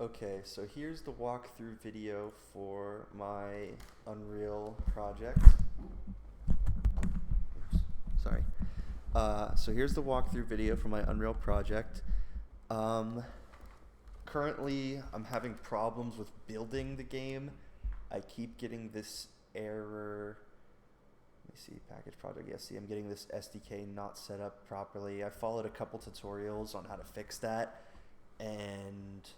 Okay, so here's the walkthrough video for my Unreal project. Oops, sorry. So here's the walkthrough video for my Unreal project. Um, Currently, I'm having problems with building the game. I keep getting this error. Let me see, package project. Yeah, see, I'm getting this SDK not set up properly. I followed a couple tutorials on how to fix that, and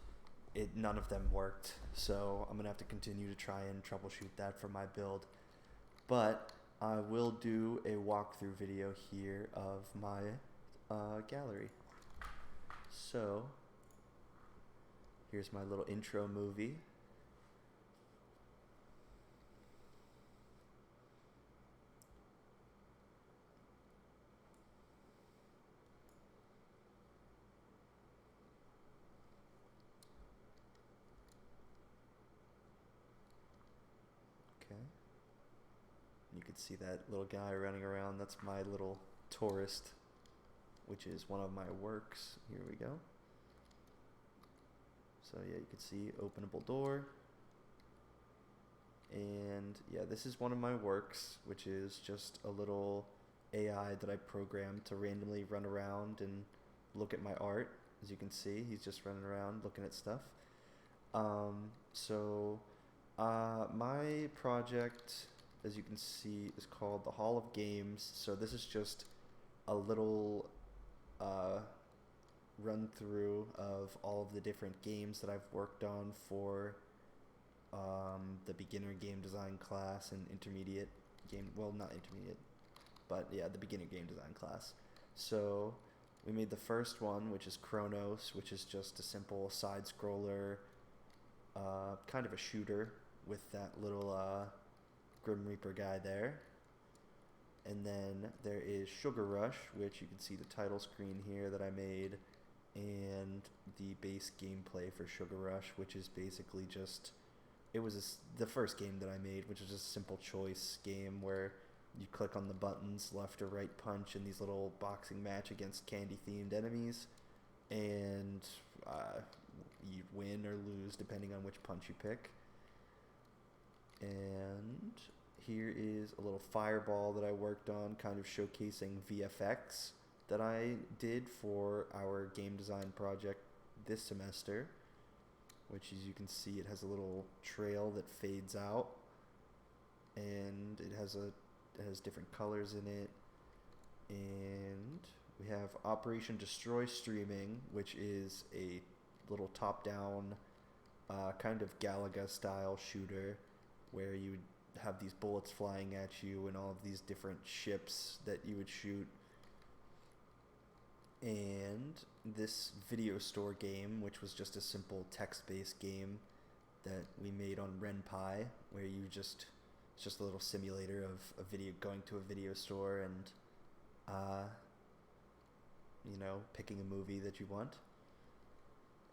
none of them worked. So I'm gonna have to continue to try and troubleshoot that for my build. But I will do a walkthrough video here of my gallery. So here's my little intro movie. Okay. You can see that little guy running around. That's my little tourist, which is one of my works. Here we go. So yeah, you can see openable door. And yeah, this is one of my works, which is just a little AI that I programmed to randomly run around and look at my art. As you can see, he's just running around looking at stuff. My project, as you can see, is called the Hall of Games. So this is just a little uh, run through of all of the different games that I've worked on for the beginner game design class and intermediate game, well, not intermediate, but yeah, the beginner game design class. So we made the first one, which is Chronos, which is just a simple side scroller, kind of a shooter with that little Grim Reaper guy there. And then there is Sugar Rush, which you can see the title screen here that I made, and the base gameplay for Sugar Rush, which is basically just the first game that I made, which is just a simple choice game where you click on the buttons, left or right punch, in these little boxing match against candy themed enemies, and you win or lose depending on which punch you pick. And here is a little fireball that I worked on, kind of showcasing VFX that I did for our game design project this semester, which, as you can see, it has a little trail that fades out, and it has different colors in it. And we have Operation Destroy Streaming, which is a little top-down kind of Galaga style shooter where you would have these bullets flying at you and all of these different ships that you would shoot. And this video store game, which was just a simple text-based game that we made on RenPy, where it's just a little simulator of going to a video store and picking a movie that you want.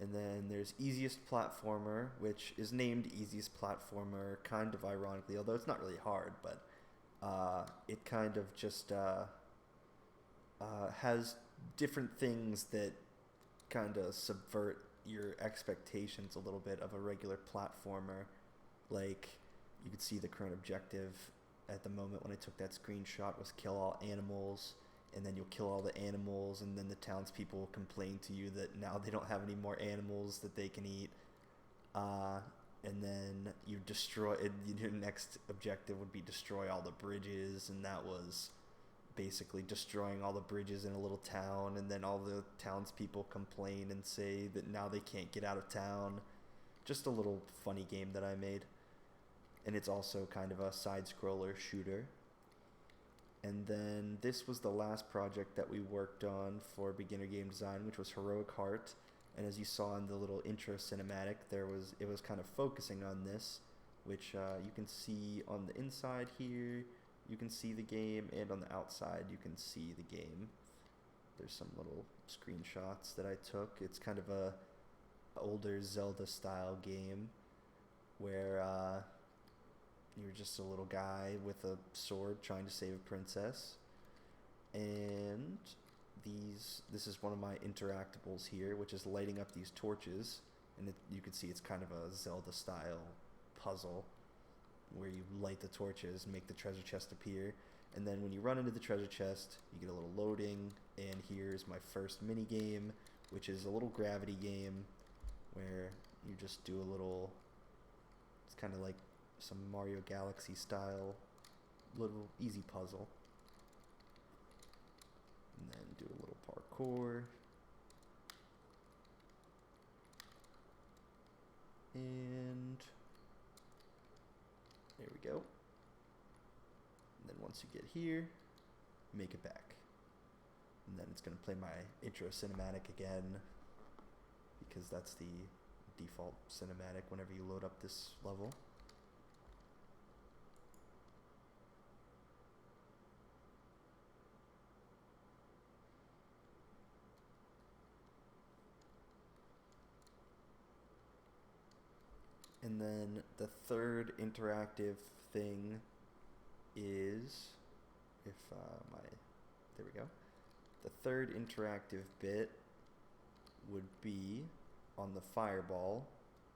And then there's Easiest Platformer, which is named Easiest Platformer kind of ironically, although it's not really hard, but it kind of just has different things that kind of subvert your expectations a little bit of a regular platformer. Like, you could see the current objective at the moment when I took that screenshot was kill all animals, and then you'll kill all the animals, and then the townspeople will complain to you that now they don't have any more animals that they can eat. And then you destroy it. Your next objective would be destroy all the bridges, and that was basically destroying all the bridges in a little town, and then all the townspeople complain and say that now they can't get out of town. Just a little funny game that I made. And it's also kind of a side-scroller shooter. And then this was the last project that we worked on for beginner game design, which was Heroic Heart. And as you saw in the little intro cinematic, it was kind of focusing on this, which you can see on the inside here. You can see the game, and on the outside you can see the game. There's some little screenshots that I took. It's kind of a older Zelda style game where you're just a little guy with a sword trying to save a princess. And this is one of my interactables here, which is lighting up these torches. and you can see it's kind of a Zelda style puzzle where you light the torches and make the treasure chest appear. And then when you run into the treasure chest, you get a little loading, and here's my first mini game, which is a little gravity game where you just do a little, it's kind of like some Mario Galaxy style little easy puzzle. And then do a little parkour. And there we go. And then once you get here, make it back. And then it's going to play my intro cinematic again, because that's the default cinematic whenever you load up this level. And then the third interactive thing is, if there we go. The third interactive bit would be on the fireball.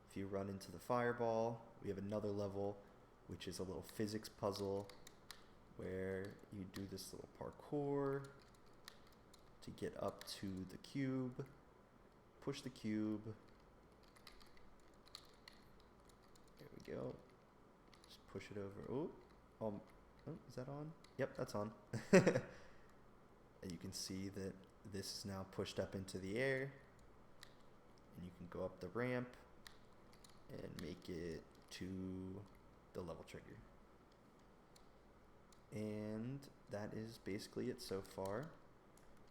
If you run into the fireball, we have another level, which is a little physics puzzle where you do this little parkour to get up to the cube, push the cube. There we go. Just push it over. Oh, is that on? Yep, that's on. And you can see that this is now pushed up into the air. And you can go up the ramp and make it to the level trigger. And that is basically it so far.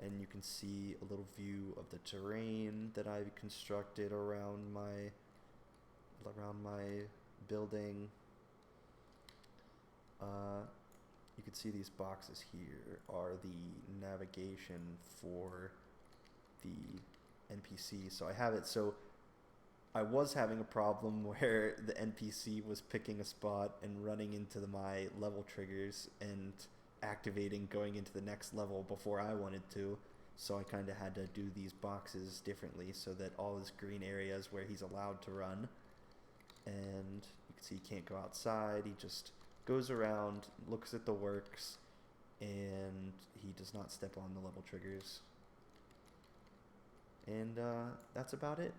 And you can see a little view of the terrain that I've constructed around my building. You can see these boxes here are the navigation for the NPC. So I have it, so I was having a problem where the NPC was picking a spot and running into my level triggers and activating going into the next level before I wanted to. So I kind of had to do these boxes differently so that all this green area is where he's allowed to run. And you can see he can't go outside. He just goes around, looks at the works, and he does not step on the level triggers. And that's about it.